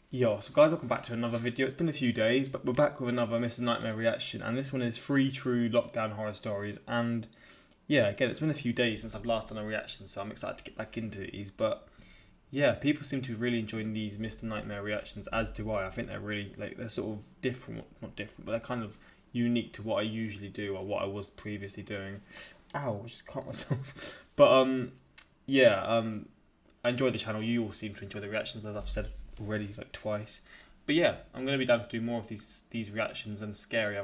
Yo, so guys, welcome back to another video. It's been a few days, but we're back with another Mr. Nightmare reaction, and this one is 3 true lockdown horror stories. And yeah, again, it's been a few days since I've last done a reaction, so I'm excited to get back into these. But yeah, people seem to be really enjoying these Mr. Nightmare reactions, as do I. I think they're really, they're sort of different, not different, but they're kind of unique to what I usually do or what I was previously doing. Ow, I just cut myself. But I enjoy the channel. You all seem to enjoy the reactions, as I've said already twice. But yeah, I'm gonna be down to do more of these reactions and scary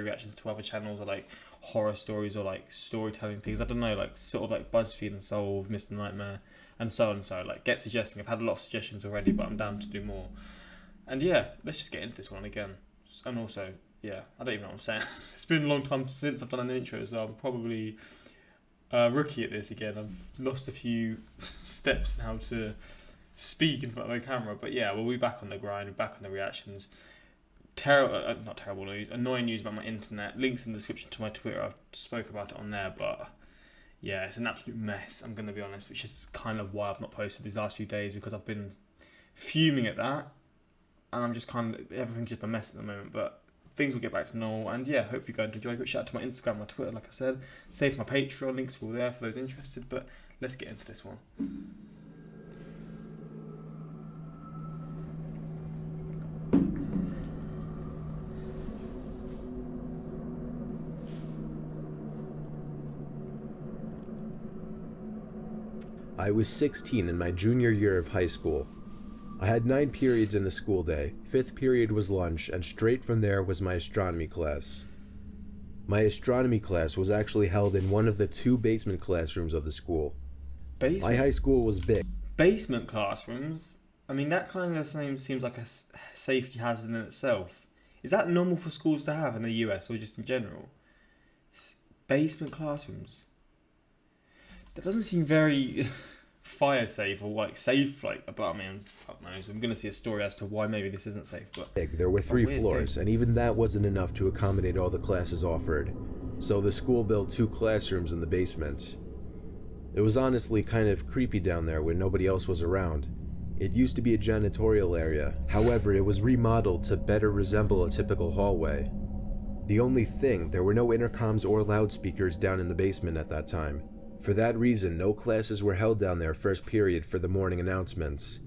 reactions to other channels, or like horror stories, or like storytelling things. I don't know, like sort of like BuzzFeed Unsolved, Mr. Nightmare, and so on. So like, get suggesting. I've had a lot of suggestions already, but I'm down to do more. And yeah, let's just get into this one again. And also, yeah, I don't even know what I'm saying. It's been a long time since I've done an intro, so I'm probably rookie at this again. I've lost a few steps in how to speak in front of the camera, but yeah, we'll be back on the grind, back on the reactions. Not terrible news, annoying news about my internet. Links in the description to my Twitter. I've spoke about it on there, but yeah, it's an absolute mess, I'm going to be honest, which is kind of why I've not posted these last few days, because I've been fuming at that, and I'm just everything's just a mess at the moment, but things will get back to normal. And yeah, hopefully you're going to enjoy. Quick shout out to my Instagram, my Twitter, like I said. Save my Patreon, links are all there for those interested, but let's get into this one. I was 16 in my junior year of high school. I had 9 periods in a school day. 5th period was lunch, and straight from there was my astronomy class. My astronomy class was actually held in one of the 2 basement classrooms of the school. My high school was big. Basement classrooms? I mean, that kind of seems like a safety hazard in itself. Is that normal for schools to have in the US, or just in general? Basement classrooms? That doesn't seem very fire safe, or like safe, but I mean, fuck knows. I'm gonna see a story as to why maybe this isn't safe. But there were 3 floors, and even that wasn't enough to accommodate all the classes offered. So the school built 2 classrooms in the basement. It was honestly kind of creepy down there when nobody else was around. It used to be a janitorial area. However, it was remodeled to better resemble a typical hallway. The only thing, there were no intercoms or loudspeakers down in the basement at that time. For that reason, no classes were held down there first period for the morning announcements.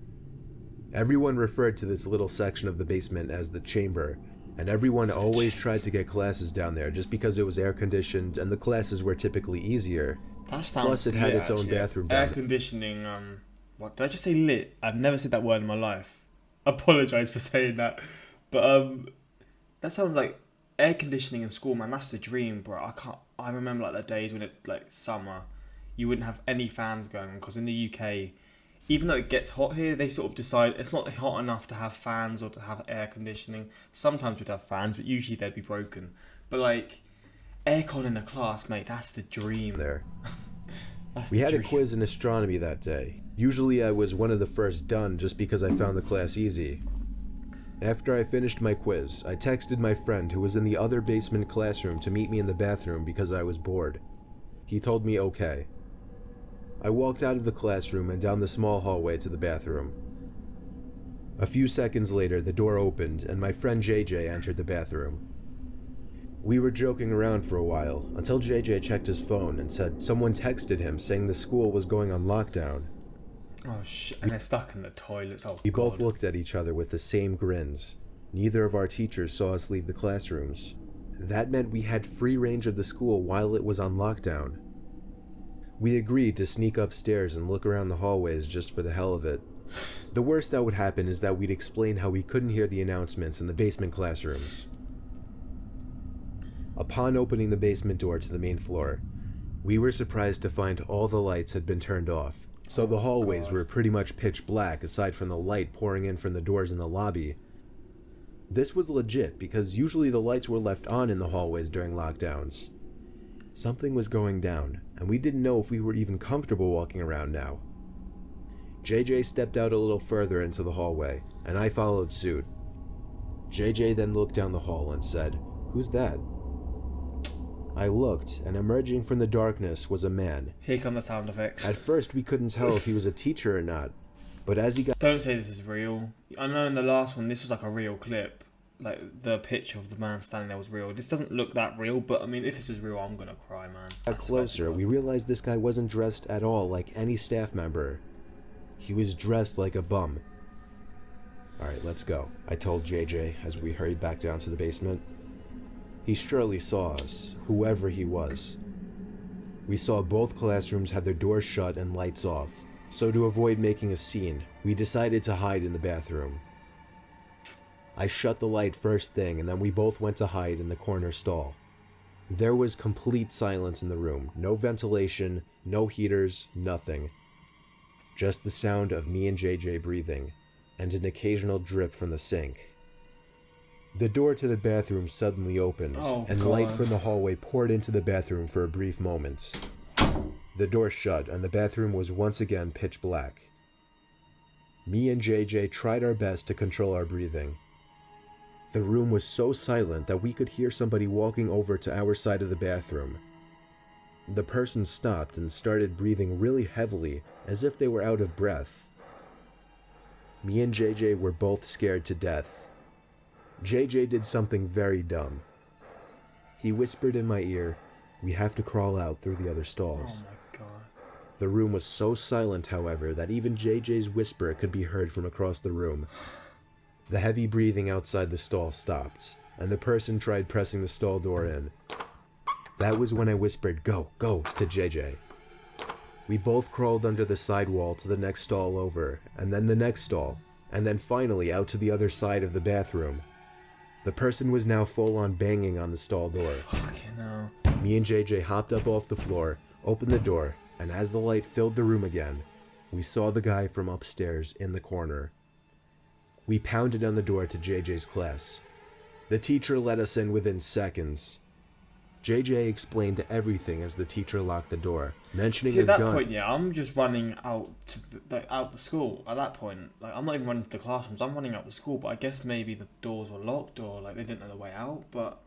Everyone referred to this little section of the basement as the chamber, and everyone always tried to get classes down there just because it was air conditioned and the classes were typically easier. Plus it had its own bathroom down there. Air conditioning, what did I just say? Lit? I've never said that word in my life. I apologise for saying that. But that sounds like air conditioning in school, man. That's the dream, bro. I remember like the days when summer, you wouldn't have any fans going on, because in the UK, even though it gets hot here, they sort of decide it's not hot enough to have fans or to have air conditioning. Sometimes we'd have fans, but usually they'd be broken. But like, aircon in a class, mate, that's the dream. There. We had a quiz in astronomy that day. Usually I was one of the first done just because I found the class easy. After I finished my quiz, I texted my friend who was in the other basement classroom to meet me in the bathroom because I was bored. He told me okay. I walked out of the classroom and down the small hallway to the bathroom. A few seconds later, the door opened and my friend JJ entered the bathroom. We were joking around for a while until JJ checked his phone and said someone texted him saying the school was going on lockdown. Oh shit, and they're stuck in the toilets. Oh, we both looked at each other with the same grins. Neither of our teachers saw us leave the classrooms. That meant we had free range of the school while it was on lockdown. We agreed to sneak upstairs and look around the hallways just for the hell of it. The worst that would happen is that we'd explain how we couldn't hear the announcements in the basement classrooms. Upon opening the basement door to the main floor, we were surprised to find all the lights had been turned off, so the hallways were pretty much pitch black aside from the light pouring in from the doors in the lobby. This was legit because usually the lights were left on in the hallways during lockdowns. Something was going down, and we didn't know if we were even comfortable walking around now. JJ stepped out a little further into the hallway, and I followed suit. JJ then looked down the hall and said, "Who's that?" I looked, and emerging from the darkness was a man. Here come the sound effects. At first we couldn't tell if he was a teacher or not, But as he got Don't say this is real. I know in the last one this was like a real clip. Like the picture of the man standing there was real. This doesn't look that real, but I mean, if this is real, I'm gonna cry, man. closer, we realized this guy wasn't dressed at all like any staff member. He was dressed like a bum. Alright, let's go, I told JJ as we hurried back down to the basement. He surely saw us, whoever he was. We saw both classrooms had their doors shut and lights off, so to avoid making a scene, we decided to hide in the bathroom. I shut the light first thing, and then we both went to hide in the corner stall. There was complete silence in the room, no ventilation, no heaters, nothing. Just the sound of me and JJ breathing, and an occasional drip from the sink. The door to the bathroom suddenly opened, and light from the hallway poured into the bathroom for a brief moment. The door shut, and the bathroom was once again pitch black. Me and JJ tried our best to control our breathing. The room was so silent that we could hear somebody walking over to our side of the bathroom. The person stopped and started breathing really heavily, as if they were out of breath. Me and JJ were both scared to death. JJ did something very dumb. He whispered in my ear, "We have to crawl out through the other stalls." Oh my god. The room was so silent, however, that even JJ's whisper could be heard from across the room. The heavy breathing outside the stall stopped, and the person tried pressing the stall door in. That was when I whispered, "Go, go," to JJ. We both crawled under the sidewall to the next stall over, and then the next stall, and then finally out to the other side of the bathroom. The person was now full on banging on the stall door. Fucking hell. Me and JJ hopped up off the floor, opened the door, and as the light filled the room again, we saw the guy from upstairs in the corner. We pounded on the door to JJ's class. The teacher let us in within seconds. JJ explained everything as the teacher locked the door, mentioning See, a at that gun. point, yeah, I'm just running out to out the school. At that point, like I'm not even running to the classrooms. I'm running out the school. But I guess maybe the doors were locked or like they didn't know the way out. But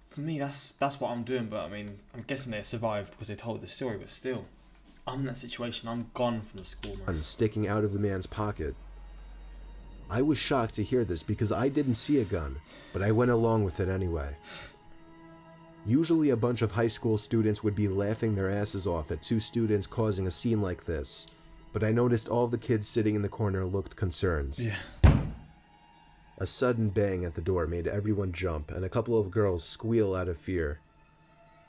for me, that's what I'm doing. But I mean, I'm guessing they survived because they told the story. But still, I'm in that situation. I'm gone from the school, man. Sticking out of the man's pocket. I was shocked to hear this because I didn't see a gun, but I went along with it anyway. Usually a bunch of high school students would be laughing their asses off at two students causing a scene like this, but I noticed all the kids sitting in the corner looked concerned. Yeah. A sudden bang at the door made everyone jump, and a couple of girls squeal out of fear.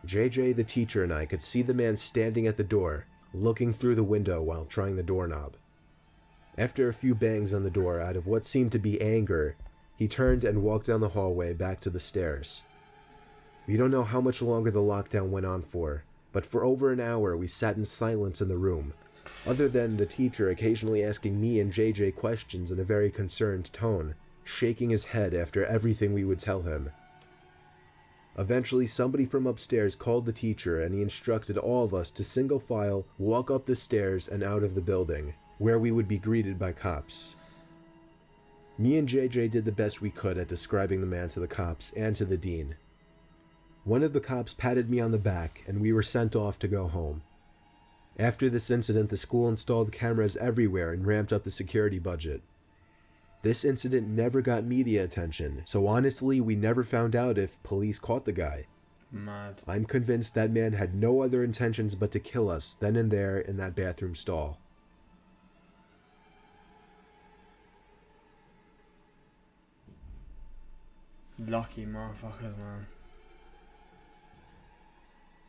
JJ, the teacher, and I could see the man standing at the door, looking through the window while trying the doorknob. After a few bangs on the door out of what seemed to be anger, he turned and walked down the hallway back to the stairs. We don't know how much longer the lockdown went on for, but for over an hour we sat in silence in the room, other than the teacher occasionally asking me and JJ questions in a very concerned tone, shaking his head after everything we would tell him. Eventually, somebody from upstairs called the teacher and he instructed all of us to single file walk up the stairs and out of the building, where we would be greeted by cops. Me and JJ did the best we could at describing the man to the cops and to the dean. One of the cops patted me on the back and we were sent off to go home. After this incident, the school installed cameras everywhere and ramped up the security budget. This incident never got media attention, so honestly we never found out if police caught the guy. Mad. I'm convinced that man had no other intentions but to kill us then and there in that bathroom stall. Lucky motherfuckers, man.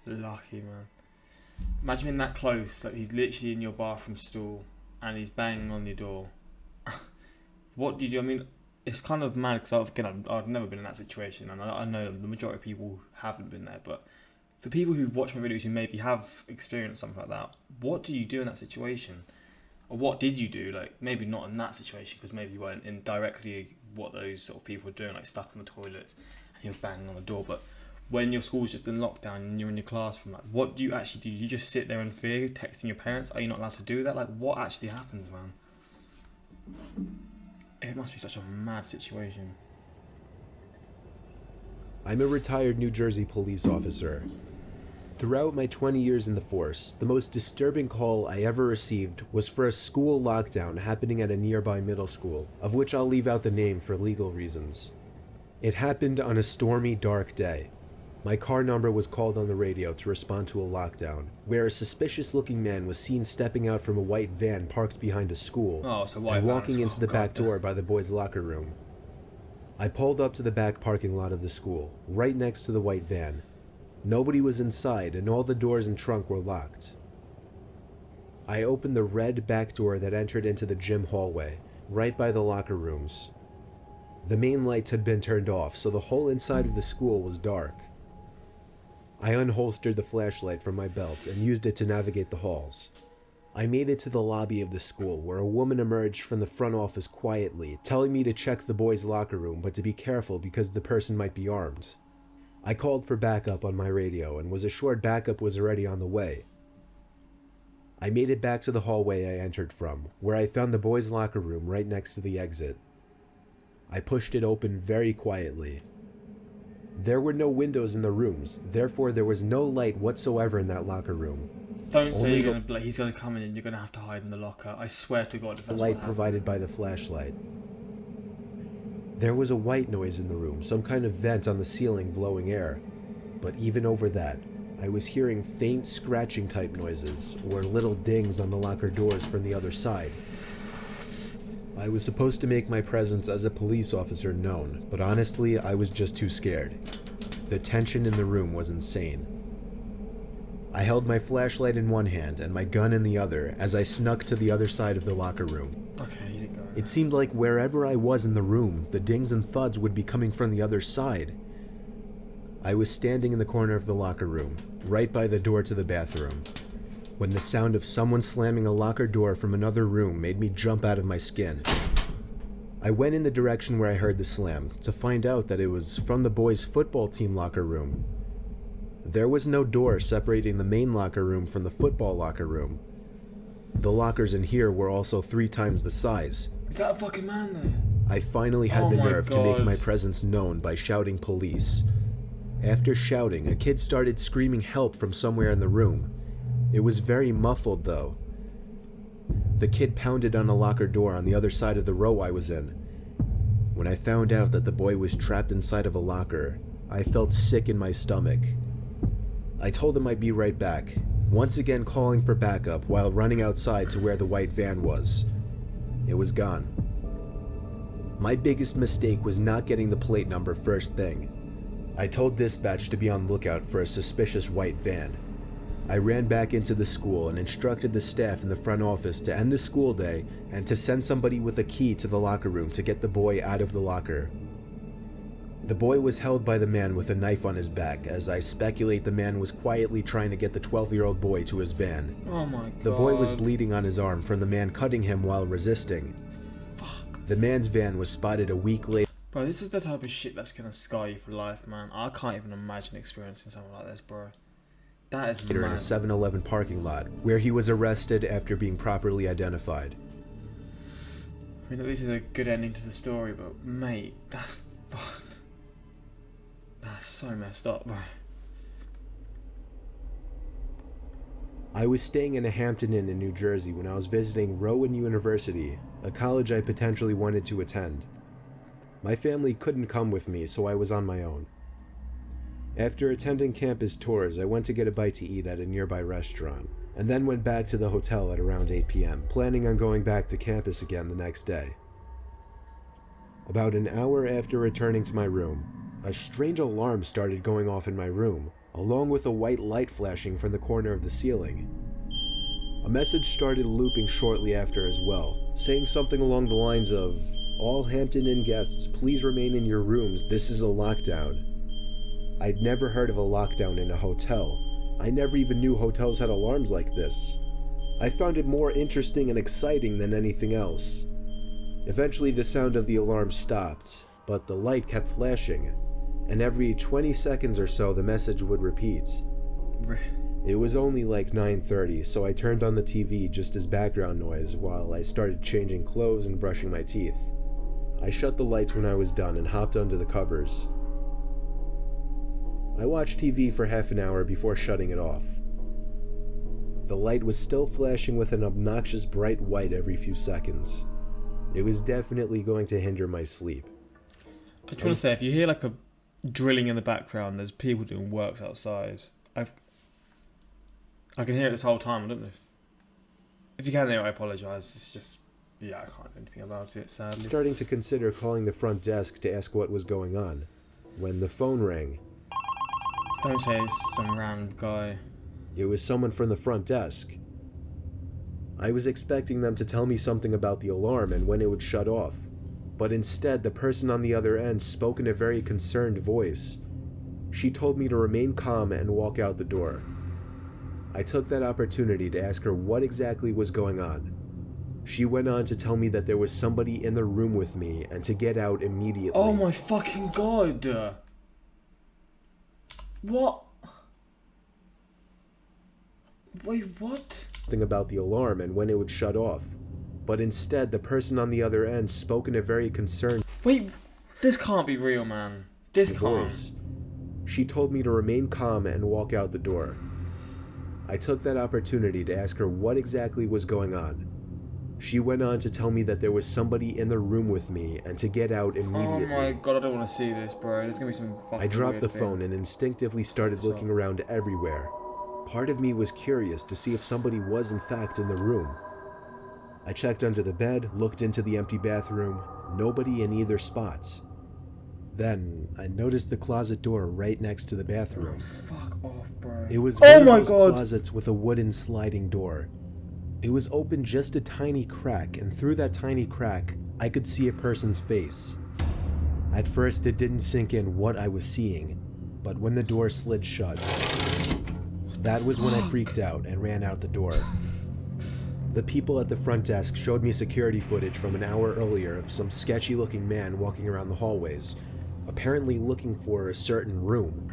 Lucky, man. Imagine being that close, like he's literally in your bathroom stall and he's banging on your door. What do you do? I mean, it's kind of mad because I've never been in that situation, and I know the majority of people haven't been there. But for people who watch my videos who maybe have experienced something like that, what do you do in that situation? Or what did you do? Like, maybe not in that situation because maybe you weren't in directly what those sort of people were doing, like stuck in the toilets and you're banging on the door. But when your school's just in lockdown and you're in your classroom, like, what do you actually do? You just sit there in fear, texting your parents? Are you not allowed to do that? Like, what actually happens, man? It must be such a mad situation. I'm a retired New Jersey police officer. Throughout my 20 years in the force, the most disturbing call I ever received was for a school lockdown happening at a nearby middle school, of which I'll leave out the name for legal reasons. It happened on a stormy, dark day. My car number was called on the radio to respond to a lockdown, where a suspicious-looking man was seen stepping out from a white van parked behind a school and walking into the back door by the boys' locker room. I pulled up to the back parking lot of the school, right next to the white van. Nobody was inside, and all the doors and trunk were locked. I opened the red back door that entered into the gym hallway, right by the locker rooms. The main lights had been turned off, so the whole inside of the school was dark. I unholstered the flashlight from my belt and used it to navigate the halls. I made it to the lobby of the school, where a woman emerged from the front office quietly, telling me to check the boys' locker room, but to be careful because the person might be armed. I called for backup on my radio and was assured backup was already on the way. I made it back to the hallway I entered from, where I found the boys' locker room right next to the exit. I pushed it open very quietly. There were no windows in the rooms, therefore there was no light whatsoever in that locker room. Don't say he's gonna come in and you're gonna have to hide in the locker. I swear to God if that's the light provided by the flashlight. There was a white noise in the room, some kind of vent on the ceiling blowing air. But even over that, I was hearing faint scratching type noises, or little dings on the locker doors from the other side. I was supposed to make my presence as a police officer known, but honestly, I was just too scared. The tension in the room was insane. I held my flashlight in one hand and my gun in the other as I snuck to the other side of the locker room. Okay, you didn't go. It seemed like wherever I was in the room, the dings and thuds would be coming from the other side. I was standing in the corner of the locker room, right by the door to the bathroom, when the sound of someone slamming a locker door from another room made me jump out of my skin. I went in the direction where I heard the slam, to find out that it was from the boys' football team locker room. There was no door separating the main locker room from the football locker room. The lockers in here were also 3 times the size. Is that a fucking man there? I finally had the nerve to make my presence known by shouting police. After shouting, a kid started screaming help from somewhere in the room. It was very muffled though. The kid pounded on a locker door on the other side of the row I was in. When I found out that the boy was trapped inside of a locker, I felt sick in my stomach. I told him I'd be right back, once again calling for backup while running outside to where the white van was. It was gone. My biggest mistake was not getting the plate number first thing. I told dispatch to be on lookout for a suspicious white van. I ran back into the school and instructed the staff in the front office to end the school day and to send somebody with a key to the locker room to get the boy out of the locker. The boy was held by the man with a knife on his back, as I speculate the man was quietly trying to get the 12-year-old boy to his van. Oh my God. The boy was bleeding on his arm from the man cutting him while resisting. Fuck. The man's van was spotted a week later. Bro, this is the type of shit that's gonna scar you for life, man. I can't even imagine experiencing something like this, bro. That is mad. In a 7-Eleven parking lot, where he was arrested after being properly identified. I mean, this is a good ending to the story, but mate, that's fuck. That's so messed up, bro. I was staying in a Hampton Inn in New Jersey when I was visiting Rowan University, a college I potentially wanted to attend. My family couldn't come with me, so I was on my own. After attending campus tours, I went to get a bite to eat at a nearby restaurant, and then went back to the hotel at around 8 p.m., planning on going back to campus again the next day. About an hour after returning to my room, a strange alarm started going off in my room, along with a white light flashing from the corner of the ceiling. A message started looping shortly after as well, saying something along the lines of, "All Hampton Inn guests, please remain in your rooms, this is a lockdown." I'd never heard of a lockdown in a hotel. I never even knew hotels had alarms like this. I found it more interesting and exciting than anything else. Eventually the sound of the alarm stopped, but the light kept flashing, and every 20 seconds or so the message would repeat. It was only like 9:30, so I turned on the TV just as background noise while I started changing clothes and brushing my teeth. I shut the lights when I was done and hopped under the covers. I watched TV for half an hour before shutting it off. The light was still flashing with an obnoxious bright white every few seconds. It was definitely going to hinder my sleep. I just want to say, if you hear like a drilling in the background, there's people doing works outside. I can hear it this whole time. I don't know if you can hear it, I apologise. It's just, yeah, I can't do anything about it, sadly. Starting to consider calling the front desk to ask what was going on, when the phone rang. Don't say it's some random guy. It was someone from the front desk. I was expecting them to tell me something about the alarm and when it would shut off, but instead the person on the other end spoke in a very concerned voice. She told me to remain calm and walk out the door. I took that opportunity to ask her what exactly was going on. She went on to tell me that there was somebody in the room with me and to get out immediately. Oh my fucking god! What? Wait, what? Something about the alarm and when it would shut off, but instead the person on the other end spoke in a very concerned Wait, this can't be real, man. This voice. She told me to remain calm and walk out the door. I took that opportunity to ask her what exactly was going on. She went on to tell me that there was somebody in the room with me and to get out immediately. Oh my god, I don't want to see this, bro. There's gonna be some fucking I dropped the thing. phone and instinctively started looking around everywhere. Part of me was curious to see if somebody was in fact in the room. I checked under the bed, looked into the empty bathroom, nobody in either spots. Then I noticed the closet door right next to the bathroom. Fuck off, bro. It was oh one my of those god. closets with a wooden sliding door. It was open just a tiny crack, and through that tiny crack, I could see a person's face. At first, it didn't sink in what I was seeing, but when the door slid shut, that was when I freaked out and ran out the door. The people at the front desk showed me security footage from an hour earlier of some sketchy-looking man walking around the hallways, apparently looking for a certain room.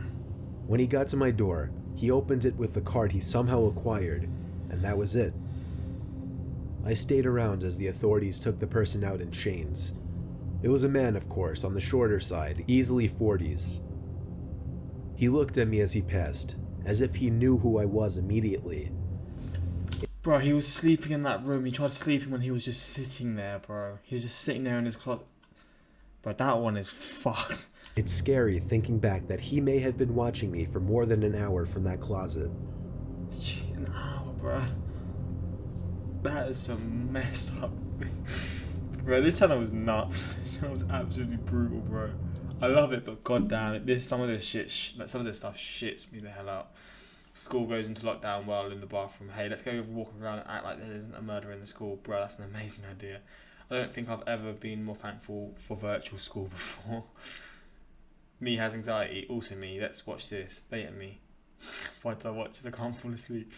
When he got to my door, he opened it with the card he somehow acquired, and that was it. I stayed around as the authorities took the person out in chains. It was a man, of course, on the shorter side, easily 40s. He looked at me as he passed, as if he knew who I was immediately. Bro, he was sleeping in that room. He tried sleeping when he was just sitting there, bro. He was just sitting there in his closet. Bro, that one is fucked. It's scary thinking back that he may have been watching me for more than an hour from that closet. Gee, an hour, bro. That is some messed up. Bro, this channel was nuts. This channel was absolutely brutal, bro. I love it, but goddamn it, some of this stuff shits me the hell out. School goes into lockdown while in the bathroom. Hey, let's go walk around and act like there isn't a murder in the school. Bro, that's an amazing idea. I don't think I've ever been more thankful for virtual school before. Me has anxiety, also me. Let's watch this. Bait at me. Why did I watch this? I can't fall asleep.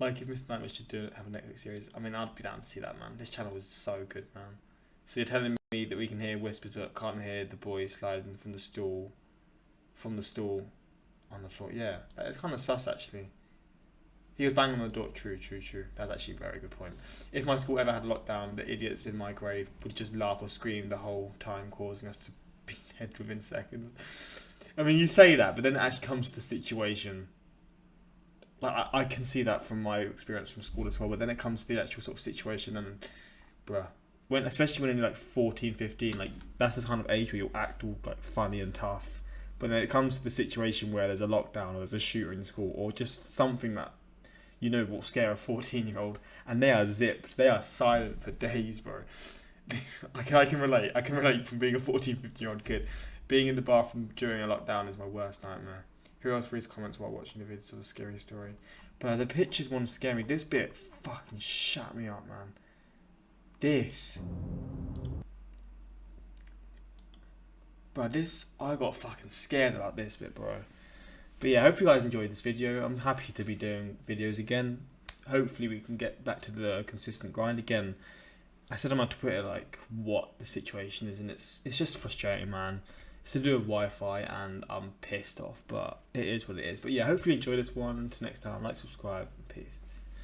Like if Mr. Nightmare should have a Netflix series, I mean, I'd be down to see that, man. This channel was so good, man. So you're telling me that we can hear whispers but can't hear the boy sliding from the stool on the floor? Yeah, it's kind of sus, actually. He was banging on the door. True. That's actually a very good point. If my school ever had a lockdown, the idiots in my grade would just laugh or scream the whole time, causing us to be dead within seconds. I mean, you say that, but then it actually comes to the situation. Like, I can see that from my experience from school as well, but then it comes to the actual sort of situation, and bruh, especially when you're like 14, 15, like that's the kind of age where you'll act all like funny and tough. But then it comes to the situation where there's a lockdown or there's a shooter in school or just something that you know will scare a 14-year-old, and they are zipped, they are silent for days, bro. I can relate. I can relate from being a 14, 15-year-old kid. Being in the bathroom during a lockdown is my worst nightmare. Who else reads comments while watching the videos of the scary story? But the pictures one scare me. This bit fucking shut me up, man. This. Bro, I got fucking scared about this bit, bro. But yeah, hope you guys enjoyed this video. I'm happy to be doing videos again. Hopefully we can get back to the consistent grind again. I said on my Twitter like what the situation is, and it's just frustrating, man. It's to do with Wi-Fi, and I'm pissed off, but it is what it is. But yeah, hopefully you enjoy this one. Until next time, like, subscribe, peace.